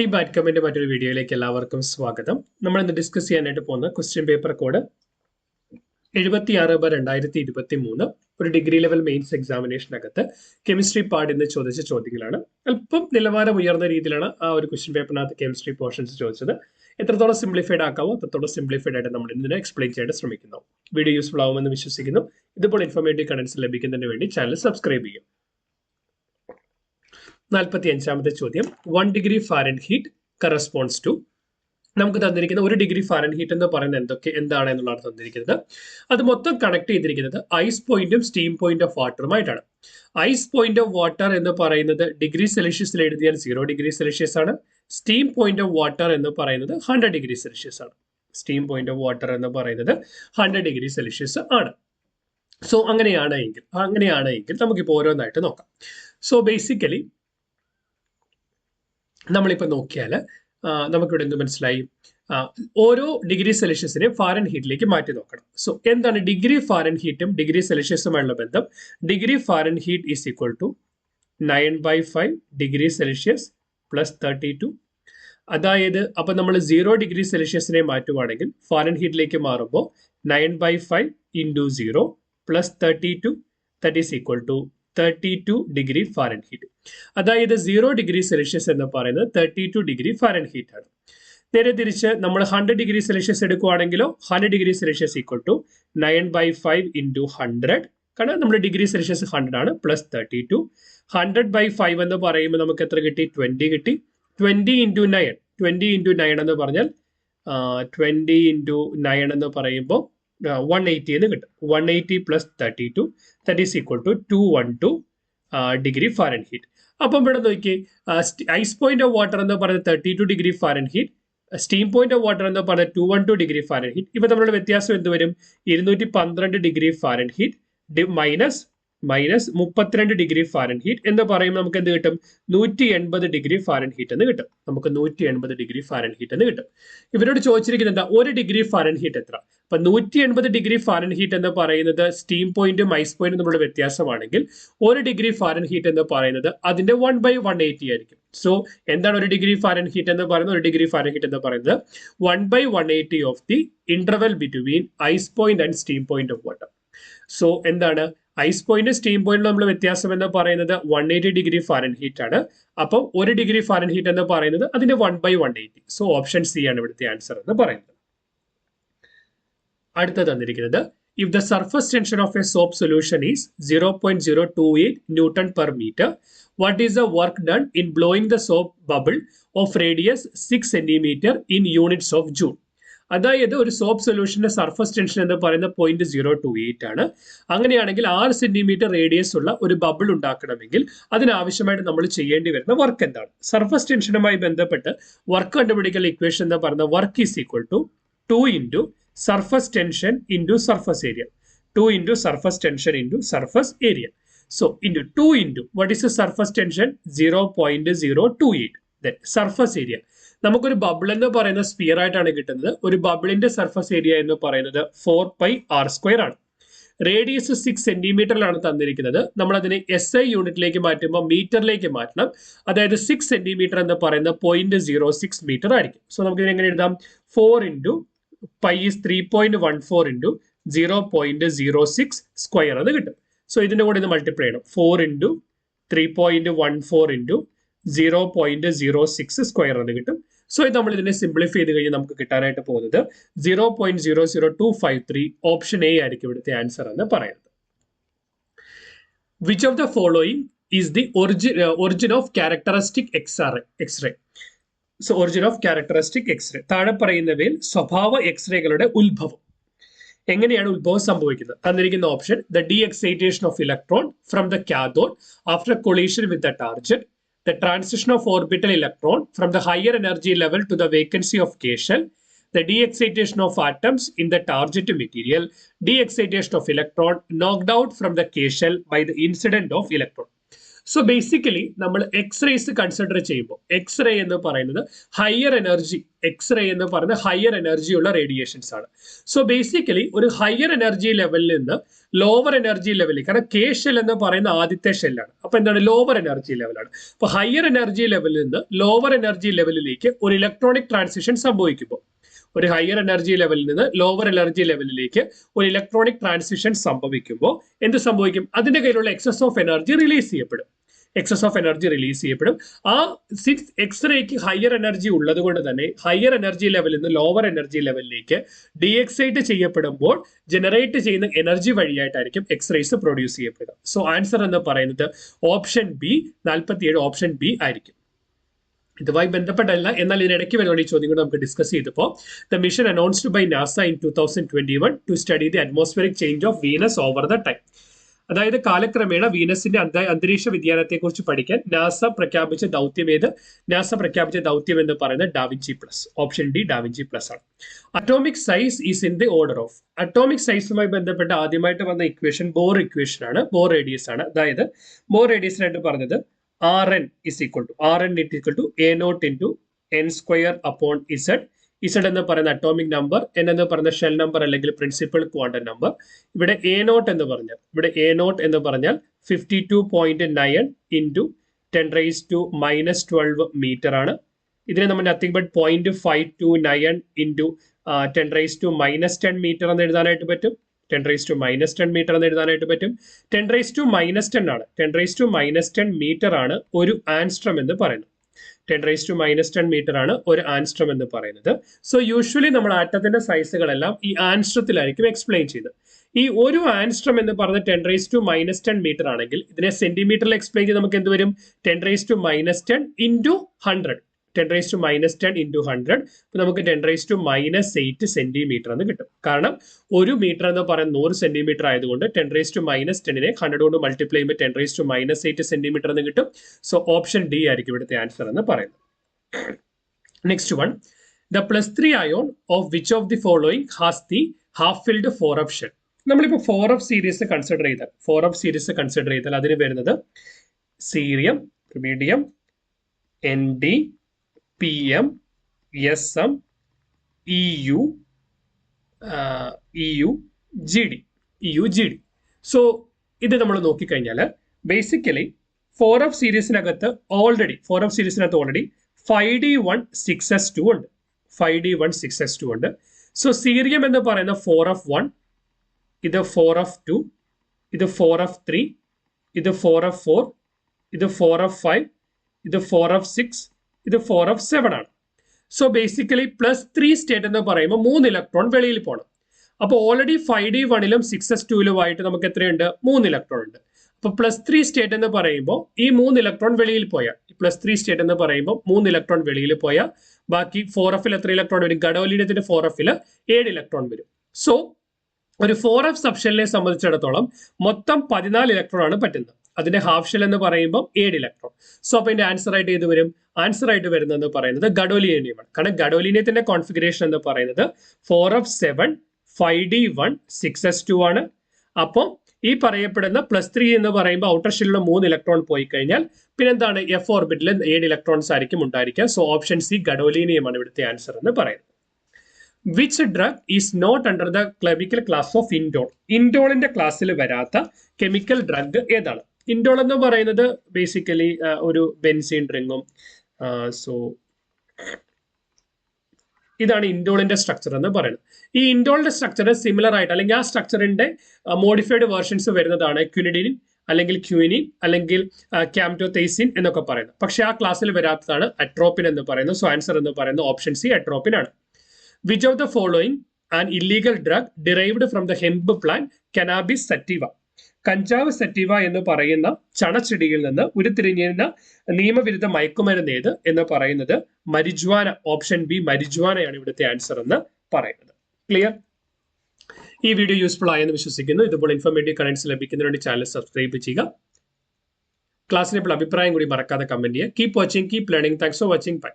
Team ബാറ്റ്കമ്മിന്റെ മറ്റൊരു വീഡിയോയിലേക്ക് എല്ലാവർക്കും സ്വാഗതം. നമ്മൾ ഇന്ന് ഡിസ്കസ് ചെയ്യാനായിട്ട് പോകുന്ന ക്വസ്റ്റ്യൻ പേപ്പർ കോഡ് 76/2023 ഒരു ഡിഗ്രി ലെവൽ മെയിൻസ് എക്സാമിനേഷനകത്ത് കെമിസ്ട്രി പാർട്ടിൽ നിന്ന് ചോദിച്ച ചോദ്യങ്ങളാണ്. അല്പം നിലവാരം ഉയർന്ന രീതിയിലാണ് ആ ഒരു ക്വസ്റ്റ്യൻ പേപ്പറിനകത്ത് കെമിസ്ട്രി പോർഷൻസ് ചോദിച്ചത്. എത്രത്തോളം സിംപ്ലിഫൈഡ് ആക്കാവോ അത്രത്തോളം സിംപ്ലിഫൈഡ് ആയിട്ട് നമ്മൾ ഇതിനെ എക്സ്പ്ലെയിൻ ചെയ്യാൻ ശ്രമിക്കുന്നു. വീഡിയോ യൂസ്ഫുൾ ആവുമെന്ന് വിശ്വസിക്കുന്നു. ഇതുപോലെ ഇൻഫോർമേറ്റീവ് കണ്ടന്റ്സ് ലഭിക്കുന്നതിന് വേണ്ടി ചാനൽ സബ്സ്ക്രൈബ് ചെയ്യും. 45ാമത്തെ ചോദ്യം, 1 ഡിഗ്രി ഫാരൻഹീറ്റ് കറസ്പോണ്ട്സ് ടു, നമുക്ക് തന്നിരിക്കുന്ന 1 ഡിഗ്രി ഫാരൻഹീറ്റ് എന്ന് പറയുന്നത് എന്താണ് എന്നുള്ളതാണ് തന്നിരിക്കുന്നത്. അത് മൊത്തം കണക്ട് ചെയ്തിരിക്കുന്നത് ഐസ് പോയിന്റും സ്റ്റീം പോയിന്റ് ഓഫ് വാട്ടറുമായിട്ടാണ്. ഐസ് പോയിന്റ് ഓഫ് വാട്ടർ എന്ന് പറയുന്നത് ഡിഗ്രി സെൽഷ്യസിൽ എഴുതിയാൽ 0 ഡിഗ്രി സെൽഷ്യസ് ആണ്. സ്റ്റീം പോയിന്റ് ഓഫ് വാട്ടർ എന്ന് പറയുന്നത് 100 ഡിഗ്രി സെൽഷ്യസ് ആണ്. സ്റ്റീം പോയിന്റ് ഓഫ് വാട്ടർ എന്ന് പറയുന്നത് 100 ഡിഗ്രി സെൽഷ്യസ് ആണ്. സോ അങ്ങനെയാണ് എങ്കിൽ നമുക്കിപ്പോൾ ഓരോന്നായിട്ട് നോക്കാം. സോ ബേസിക്കലി നമ്മളിപ്പോൾ നോക്കിയാൽ നമുക്കിവിടെ എന്ത് മനസ്സിലായി? ഓരോ ഡിഗ്രി സെൽഷ്യസിനെ ഫാരൻഹീറ്റിലേക്ക് മാറ്റി നോക്കണം. സോ എന്താണ് ഡിഗ്രി ഫാരൻഹീറ്റും ഡിഗ്രി സെൽഷ്യസുമായുള്ള ബന്ധം? Degree Fahrenheit is equal to 9/5 degree Celsius plus 32. അതായത് അപ്പൊ നമ്മൾ 0 ഡിഗ്രി സെൽഷ്യസിനെ മാറ്റുവാണെങ്കിൽ ഫാരൻഹീറ്റിലേക്ക് മാറുമ്പോൾ 9/5 into 0 plus 32 that is equal to 32 degree Fahrenheit. അതായത് 0 ഡിഗ്രി സെൽഷ്യസ് എന്ന് പറയുന്നത് 32 ഡിഗ്രി ഫാരൻഹീറ്റ് ആണ്. നേരെ തിരിച്ച് നമ്മൾ 100 ഡിഗ്രി സെൽഷ്യസ് എടുക്കുകയാണെങ്കിലോ 100 degree Celsius equal to 9/5 into 100, കാരണം നമ്മുടെ ഡിഗ്രി സെൽഷ്യസ് 100 ആണ്, പ്ലസ് 32. 100/5 എന്ന് പറയുമ്പോൾ നമുക്ക് എത്ര കിട്ടി? 20 കിട്ടി. 20 ഇൻറ്റു 9, 20 ഇൻറ്റു 9 എന്ന് പറഞ്ഞാൽ 20 ഇൻറ്റു 9 എന്ന് പറയുമ്പോൾ 180 എന്ന് കിട്ടും. 180 plus 32 that is equal to 212 degree Fahrenheit. അപ്പം ഇവിടെ നോക്കി, ഐസ് പോയിന്റ് ഓഫ് വാട്ടർ എന്ന് പറയുന്നത് 32 degree Fahrenheit, steam point of water എന്ന് പറയുന്നത് 212 ഡിഗ്രി ഫാരൻഹീറ്റ്. ഇവ തമ്മിലുള്ള വ്യത്യാസം എന്ത് വരും? 212 degree Fahrenheit minus 32 degree Fahrenheit എന്ന് പറയുമ്പോൾ നമുക്ക് എന്ത് കിട്ടും? 180 ഡിഗ്രി ഫാരൻഹീറ്റ് എന്ന് കിട്ടും. നമുക്ക് 180 ഡിഗ്രി ഫാരൻഹീറ്റ് എന്ന് കിട്ടും. ഇവരോട് ചോദിച്ചിരിക്കുന്നത് എന്താ? 1 ഡിഗ്രി ഫാരൻഹീറ്റ് എത്ര? അപ്പൊ 180 ഡിഗ്രി ഫാരൻഹീറ്റ് എന്ന് പറയുന്നത് സ്റ്റീം പോയിന്റും ഐസ് പോയിന്റും തമ്മിലുള്ള വ്യത്യാസമാണെങ്കിൽ 1 ഡിഗ്രി ഫാരൻഹീറ്റ് എന്ന് പറയുന്നത് അതിന്റെ 1/180 ആയിരിക്കും. സോ എന്താണ് 1 ഡിഗ്രി ഫാരൻഹീറ്റ് എന്ന് പറയുന്നത്? 1 ഡിഗ്രി ഫാരൻഹീറ്റ് എന്ന് പറയുന്നത് 1/180 of the interval between ice point and steam point of water. So എന്താണ് ഐസ് പോയിന്റ് സ്റ്റീം പോയിന്റ് നമ്മൾ വ്യത്യാസം എന്ന് പറയുന്നത് 180 ഡിഗ്രി ഫാരൻഹീറ്റ് ആണ്. അപ്പം 1 ഡിഗ്രി ഫാരൻഹീറ്റ് എന്ന് പറയുന്നത് അതിന്റെ 1/180. സോ ഓപ്ഷൻ സി ആണ് ഇവിടുത്തെ ആൻസർ എന്ന് പറയുന്നത്. അടുത്ത തന്നിരിക്കുന്നത്, if the surface tension of a soap solution is 0.028 newton per metre, what is the work done in blowing the soap bubble of radius 6 centimetre in units of joule? അതായത് ഒരു soap സൊല്യൂഷന്റെ surface tension എന്ന് പറയുന്നത് 0.028 ആണ്. അങ്ങനെയാണെങ്കിൽ 6 centimetre radius ഉള്ള ഒരു bubble ഉണ്ടാക്കണമെങ്കിൽ അതിനാവശ്യമായിട്ട് നമ്മൾ ചെയ്യേണ്ടി വരുന്ന വർക്ക് എന്താണ്? സർഫസ് ടെൻഷനുമായി ബന്ധപ്പെട്ട് വർക്ക് കണ്ടുപിടിക്കുന്ന ഇക്വേഷൻ എന്ന് പറയുന്നത് work is equal to 2 into surface tension into surface area. 2 into surface tension into surface area. So into 2 into what is the surface tension? 0.028. Then surface area, നമുക്കൊരു bubble എന്ന് പറയുന്ന sphere ആയിട്ടാണ് കിട്ടുന്നത്. ഒരു ബബിളിന്റെ surface area എന്ന് പറയുന്നത് 4πr² ആണ്. Radius 6 സെന്റിമീറ്ററിലാണ് തന്നിരിക്കുന്നത്. നമ്മൾ അതിനെ SI യൂണിറ്റിലേക്ക് മാറ്റുമ്പോൾ മീറ്ററിലേക്ക് മാറ്റണം. അതായത് 6 സെന്റിമീറ്റർ എന്ന് പറയുന്ന 0.06 മീറ്റർ ആയിരിക്കും. സോ നമുക്ക് ഇതിനെ എങ്ങനെ എഴുതാം? 4 into pi is 3.14 into 0.06 square എന്ന് കിട്ടും. സോ ഇതിന്റെ കൂടെ ഇത് മൾട്ടിപ്ലൈ ചെയ്യണം. 4 ഇൻറ്റു 3.14 ഇൻറ്റു 0.06 സ്ക്വയർ എന്ന് കിട്ടും. സോ ഇത് നമ്മൾ ഇതിനെ സിംപ്ലിഫൈ ചെയ്ത് കഴിഞ്ഞാൽ നമുക്ക് കിട്ടാനായിട്ട് പോകുന്നത് 0.00253. ഓപ്ഷൻ എ ആയിരിക്കും ഇവിടുത്തെ ആൻസർ എന്ന് പറയുന്നത്. Which of the following is the origin of characteristic X-ray? So origin of characteristic X-ray, താഴെ പറയുന്നവയിൽ സ്വഭാവ എക്സ്റേകളുടെ ഉത്ഭവം. എങ്ങനെയാണ് ഉത്ഭവം സംഭവിക്കുന്നത്? തന്നിരിക്കുന്ന option: the de-excitation of electron from the cathode after collision with the target, the transition of orbital electron from the higher energy level to the vacancy of K shell, the de-excitation of atoms in the target material, de-excitation of electron knocked out from the K shell by the incident of electron. So basically നമ്മൾ X-rays consider ചെയ്യുമ്പോൾ x-ray എന്ന് പറയുന്നത് higher energy, x-ray എന്ന് പറയുന്നത് higher energy ഉള്ള radiations ആണ്. So basically ഒരു higher energy ലെവലിൽ നിന്ന് ലോവർ എനർജി ലെവലിൽ, കാരണം കെ ഷെൽ എന്ന് പറയുന്ന ആദ്യത്തെ ഷെല്ലാണ്, അപ്പൊ എന്താണ് ലോവർ എനർജി ലെവലാണ്. അപ്പൊ ഹയർ എനർജി ലെവലിൽ നിന്ന് ലോവർ എനർജി ലെവലിലേക്ക് ഒരു ഇലക്ട്രോണിക് ട്രാൻസിഷൻ സംഭവിക്കുമ്പോൾ, ഒരു ഹയർ എനർജി ലെവലിൽ നിന്ന് ലോവർ എനർജി ലെവലിലേക്ക് ഒരു ഇലക്ട്രോണിക് ട്രാൻസിഷൻ സംഭവിക്കുമ്പോൾ എന്ത് സംഭവിക്കും? അതിന്റെ കയ്യിലുള്ള എക്സസ് ഓഫ് എനർജി റിലീസ് ചെയ്യപ്പെടും. എക്സസ് ഓഫ് എനർജി റിലീസ് ചെയ്യപ്പെടും. ആ സിക്സ് എക്സ്റേക്ക് ഹയർ എനർജി ഉള്ളത് കൊണ്ട് തന്നെ ഹയർ എനർജി ലെവലിൽ നിന്ന് ലോവർ എനർജി ലെവലിലേക്ക് ഡീഎക്സൈറ്റ് ചെയ്യപ്പെടുമ്പോൾ ജനറേറ്റ് ചെയ്യുന്ന എനർജി വഴിയായിട്ടായിരിക്കും എക്സ്റേസ് പ്രൊഡ്യൂസ് ചെയ്യപ്പെടുക. സോ ആൻസർ എന്ന് പറയുന്നത് ഓപ്ഷൻ ബി 47 ഓപ്ഷൻ ബി ആയിരിക്കും. ഇതുമായി ബന്ധപ്പെട്ടല്ല, എന്നാൽ ഇതിനിടയ്ക്ക് വരുന്ന ഈ ചോദ്യം കൂടെ നമുക്ക് ഡിസ്കസ് ചെയ്തപ്പോൾ the mission announced by NASA in 2021 to study the atmospheric change of Venus over the time. അതായത് കാലക്രമേണ വീനസിന്റെ അന്തരീക്ഷ വ്യതിയാനത്തെക്കുറിച്ച് പഠിക്കാൻ നാസ പ്രഖ്യാപിച്ച ദൗത്യം ഏത്? നാസ പ്രഖ്യാപിച്ച ദൗത്യം എന്ന് പറയുന്നത് Da Vinci plus. Option D Da Vinci plus ആണ്. Atomic size is in the order of. Atomic സൈസുമായി ബന്ധപ്പെട്ട് ആദ്യമായിട്ട് വന്ന ഇക്വേഷൻ ബോർ ഇക്വേഷൻ ആണ്, ബോർ റേഡിയസ് ആണ്. അതായത് ബോർ റേഡിയസിനായിട്ട് പറഞ്ഞത് Rn is equal to A0 into n square upon Z. Z എന്ന് പറയുന്ന അറ്റോമിക് നമ്പർ, n എന്ന് പറയുന്ന ഷെൽ നമ്പർ അല്ലെങ്കിൽ പ്രിൻസിപ്പൽ ക്വാണ്ടം നമ്പർ. ഇവിടെ A0 എന്ന് പറഞ്ഞാൽ 52.9 into 10⁻⁻12 മീറ്റർ ആണ്. ഇതിനെ നമ്മൾ നത്തിങ് ബട്ട് 0.529 into 10⁻⁻10 മീറ്റർ എന്ന് എഴുതാനായിട്ട് പറ്റും. 10⁻⁻10 മീറ്റർ എന്ന് എഴുതാനായിട്ട് പറ്റും. 10⁻⁻10 ആണ്, 10⁻⁻10 മീറ്റർ ആണ് ഒരു ആൻസ്ട്രം എന്ന് പറയുന്നത്. 10⁻⁻10 മീറ്റർ ആണ് ഒരു ആൻസ്ട്രം എന്ന് പറയുന്നത്. സോ യൂഷ്വലി നമ്മൾ ആറ്റത്തിന്റെ സൈസുകളെല്ലാം ഈ ആൻസ്ട്രത്തിലായിരിക്കും എക്സ്പ്ലെയിൻ ചെയ്തത്. ഈ ഒരു ആൻസ്ട്രം എന്ന് പറഞ്ഞ 10⁻⁻10 മീറ്റർ ആണെങ്കിൽ ഇതിനെ സെന്റിമീറ്ററിൽ എക്സ്പ്ലെയിൻ ചെയ്ത് നമുക്ക് എന്ത് വരും? 10⁻⁻10 into 100. 10⁻⁻10 into 100. നമുക്ക് 10⁻⁻8 സെന്റിമീറ്റർ എന്ന് കിട്ടും. കാരണം ഒരു മീറ്റർ എന്ന് പറയുന്നത് 100 സെന്റിമീറ്റർ ആയതുകൊണ്ട് 10⁻⁻10നെ 100 കൊണ്ട് മൾട്ടിപ്ലൈ ചെയ്യുമ്പോൾ 10⁻⁻8 സെന്റിമീറ്റർ എന്ന് കിട്ടും. സോ ഓപ്ഷൻ ഡി ആയിരിക്കും ഇവിടുത്തെ ആൻസർ എന്ന് പറയുന്നത്. Next one, the +3 ion of which of the following has the half filled 4f shell. നമ്മളിപ്പോൾ 4f സീരീസ് കൺസിഡർ ചെയ്താൽ അതിന് വരുന്നത് cerium, rubidium, ND, PM, SM, EU, GD. So ഇത് നമ്മൾ നോക്കിക്കഴിഞ്ഞാൽ basically 4f സീരീസിനകത്ത് already 5D1 6s2 ഉണ്ട്. 5D1 6s2 ഉണ്ട്. So സീരിയം എന്ന് പറയുന്ന 4f1, ഇത് 4f2, ഇത് 4f3, ഇത് 4f4, ഇത് 4f5, ഇത് 4f6, ഇത് 4f7 ആണ്. സോ ബേസിക്കലി +3 സ്റ്റേറ്റ് എന്ന് പറയുമ്പോൾ 3 ഇലക്ട്രോൺ വെളിയിൽ പോകണം. അപ്പോൾ ഓൾറെഡി 5D1ലും 6s2ലുമായിട്ട് നമുക്ക് എത്രയുണ്ട്? 3 ഇലക്ട്രോൺ ഉണ്ട്. അപ്പോൾ +3 സ്റ്റേറ്റ് എന്ന് പറയുമ്പോൾ ഈ 3 ഇലക്ട്രോൺ വെളിയിൽ പോയാൽ, +3 സ്റ്റേറ്റ് എന്ന് പറയുമ്പോൾ 3 ഇലക്ട്രോൺ വെളിയിൽ പോയാൽ ബാക്കി 4fൽ എത്ര ഇലക്ട്രോൺ വരും? ഗഡോലിനത്തിന്റെ 4fൽ 7 ഇലക്ട്രോൺ വരും. സോ ഒരു 4f സബ്ഷെല്ലിനെ സംബന്ധിച്ചിടത്തോളം മൊത്തം 14 ഇലക്ട്രോൺ ആണ് പറ്റുന്നത്. അതിന്റെ ഹാഫ് ഷെൽ എന്ന് പറയുമ്പോൾ 7 ഇലക്ട്രോൺ. സോ അപ്പൊ ഇതിന്റെ ആൻസർ ആയിട്ട് ഇത് വരും. ആൻസർ ആയിട്ട് വരുന്നത് പറയുന്നത് ഗഡോലിനിയമാണ്. കാരണം ഗഡോലിനിയത്തിന്റെ കോൺഫിഗറേഷൻ എന്ന് പറയുന്നത് 4f7 5D1 6s2 ആണ്. അപ്പോൾ ഈ പറയപ്പെടുന്ന +3 എന്ന് പറയുമ്പോൾ ഔട്ടർ ഷെല്ലിലുള്ള 3 ഇലക്ട്രോൺ പോയി കഴിഞ്ഞാൽ പിന്നെന്താണ്? എഫ് ഓർബിറ്റിൽ 7 ഇലക്ട്രോൺസ് ആയിരിക്കും ഉണ്ടായിരിക്കുക. സോ ഓപ്ഷൻ സി ഗഡോലിനിയമാണ് ഇവിടുത്തെ ആൻസർ എന്ന് പറയുന്നത്. Which drug is not under the chemical class of indole? ഇൻഡോളിന്റെ ക്ലാസ്സിൽ വരാത്ത കെമിക്കൽ ഡ്രഗ് ഏതാണ്? ഇൻഡോൾ എന്ന് പറയുന്നത് ബേസിക്കലി ഒരു ബെൻസീൻ റിങ്ങും. സോ ഇതാണ് ഇൻഡോളിന്റെ സ്ട്രക്ചർ എന്ന് പറയുന്നത്. ഈ ഇൻഡോളിന്റെ സ്ട്രക്ചർ സിമിലർ ആയിട്ട് അല്ലെങ്കിൽ ആ സ്ട്രക്ചറിന്റെ മോഡിഫൈഡ് വേർഷൻസ് വരുന്നതാണ് ക്വിനിഡിൻ അല്ലെങ്കിൽ ക്യൂനിൻ അല്ലെങ്കിൽ ക്യാംറ്റോതൈസിൻ എന്നൊക്കെ പറയുന്നത്. പക്ഷെ ആ ക്ലാസ്സിൽ വരാത്തതാണ് അട്രോപ്പിൻ എന്ന് പറയുന്നത്. സോ ആൻസർ എന്ന് പറയുന്നത് ഓപ്ഷൻ സി അട്രോപ്പിൻ ആണ്. Which of the following an illegal drug derived from the hemp plant cannabis sativa? കഞ്ചാവ് സറ്റീവ എന്ന് പറയുന്ന ചണച്ചെടിയിൽ നിന്ന് ഉരുത്തിരിഞ്ഞിരുന്ന നിയമവിരുദ്ധ മയക്കുമരുന്ന് ഏത് എന്ന് പറയുന്നത് മരിജ്വാന. ഓപ്ഷൻ ബി മരിജ്വാനയാണ് ഇവിടുത്തെ ആൻസർ എന്ന് പറയുന്നത്. ക്ലിയർ? ഈ വീഡിയോ യൂസ്ഫുൾ ആയെന്ന് വിശ്വസിക്കുന്നു. ഇതുപോലെ ഇൻഫോർമേറ്റീവ് കണ്ടന്റ്സ് ലഭിക്കുന്നതിന് വേണ്ടി ചാനൽ സബ്സ്ക്രൈബ് ചെയ്യുക. ക്ലാസ്സിനെ അഭിപ്രായം കൂടി മറക്കാതെ കമന്റ് ചെയ്യുക. Keep watching, keep learning. Thanks for watching. By.